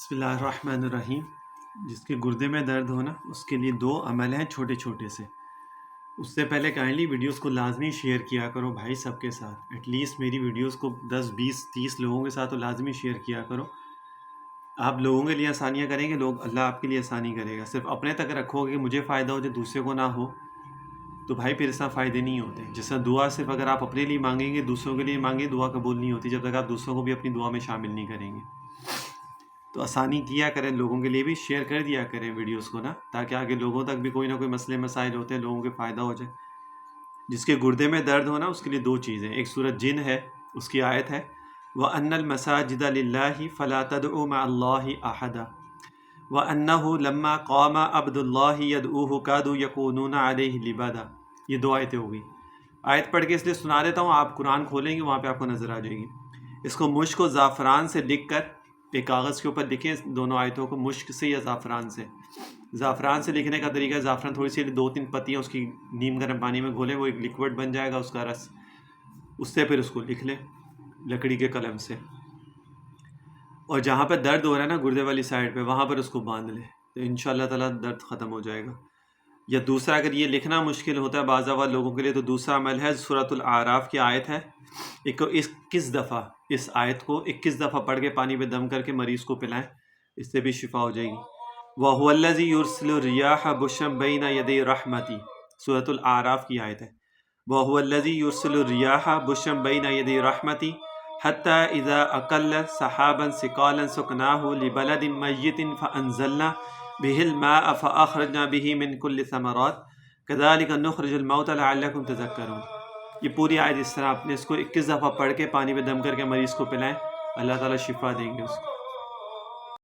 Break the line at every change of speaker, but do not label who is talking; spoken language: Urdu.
بسم اللہ الرحمن الرحیم۔ جس کے گردے میں درد ہو نا، اس کے لیے 2 عمل ہیں چھوٹے چھوٹے سے۔ اس سے پہلے کائنڈلی ویڈیوز کو لازمی شیئر کیا کرو بھائی، سب کے ساتھ۔ ایٹ لیسٹ میری ویڈیوز کو 10 20 30 لوگوں کے ساتھ تو لازمی شیئر کیا کرو۔ آپ لوگوں کے لیے آسانیاں کریں گے، اللہ آپ کے لیے آسانی کرے گا۔ صرف اپنے تک رکھو گے کہ مجھے فائدہ ہو جو دوسرے کو نہ ہو، تو بھائی پھر اس طرح فائدے نہیں ہوتے۔ جس طرح دعا صرف اگر آپ اپنے لیے مانگیں گے، دوسروں کے لیے مانگیں، دعا قبول نہیں ہوتی جب تک آپ دوسروں کو بھی اپنی دعا میں شامل نہیں کریں گے۔ تو آسانی کیا کریں، لوگوں کے لیے بھی شیئر کر دیا کریں ویڈیوز کو نا، تاکہ آگے لوگوں تک بھی کوئی نہ کوئی مسئلے مسائل ہوتے ہیں، لوگوں کے فائدہ ہو جائے۔ جس کے گردے میں درد ہو نا، اس کے لیے 2 چیزیں۔ ایک سورۃ جن ہے، اس کی آیت ہے وَأَنَّ الْمَسَاجِدَ لِلَّهِ فَلَا تَدْعُوا مَعَ اللَّهِ أَحَدًا وَأَنَّهُ لَمَّا قَامَ عَبْدُ اللَّهِ يَدْعُوهُ كَادُوا يَكُونُونَ عَلَيْهِ لِبَدًا۔ یہ 2 آیتیں ہوگی۔ آیت پڑھ کے اس لیے سنا دیتا ہوں، آپ قرآن کھولیں گے وہاں پہ آپ کو نظر آ جائے گی۔ اس کو مشک و زعفران سے لکھ کر ایک کاغذ کے اوپر لکھیں، دونوں آیتوں کو، مشک سے یا زعفران سے۔ زعفران سے لکھنے کا طریقہ، زعفران تھوڑی سی 2-3 پتیاں اس کی نیم گرم پانی میں گھولیں، وہ ایک لیکوڈ بن جائے گا اس کا رس، اس سے پھر اس کو لکھ لیں لکڑی کے قلم سے، اور جہاں پہ درد ہو رہا ہے نا گردے والی سائڈ پہ، وہاں پر اس کو باندھ لیں، تو انشاءاللہ تعالیٰ درد ختم ہو جائے گا۔ یا دوسرا، اگر یہ لکھنا مشکل ہوتا ہے بعض اوقات لوگوں کے لیے، تو دوسرا عمل ہے، سورۃ الاعراف کی آیت ہے، 21 دفعہ اس آیت کو 21 دفعہ پڑھ کے پانی پہ دم کر کے مریض کو پلائیں، اس سے بھی شفا ہو جائے گی۔ وَهُوَ الَّذِي يُرْسِلُ الرِّيَاحَ بُشْرًا بَيْنَ يَدَيْ رَحْمَتِهِ، سورۃ الاعراف کی آیت ہے۔ وَهُوَ الَّذِي يُرْسِلُ الرِّيَاحَ بُشْرًا بَيْنَ يَدَيْ رَحْمَتِهِ حَتَّى إِذَا أَقَلَّتْ سَحَابًا ثِقَالًا سُقْنَاهُ لِبَلَدٍ مَيِّتٍ فَأَنزَلْنَا بِهِ الْمَاءَ فَأَخْرَجْنَا بِهِ مِنْ كُلِّ الثَّمَرَاتِ كَذَلِكَ نُخْرِجُ الْمَوْتَى لَعَلَّكُمْ تَذَكَّرُونَ۔ یہ پوری آیت اس طرح، آپ نے اس کو 21 دفعہ پڑھ کے پانی پہ دم کر کے مریض کو پلائیں، اللہ تعالیٰ شفا دیں گے اس کو۔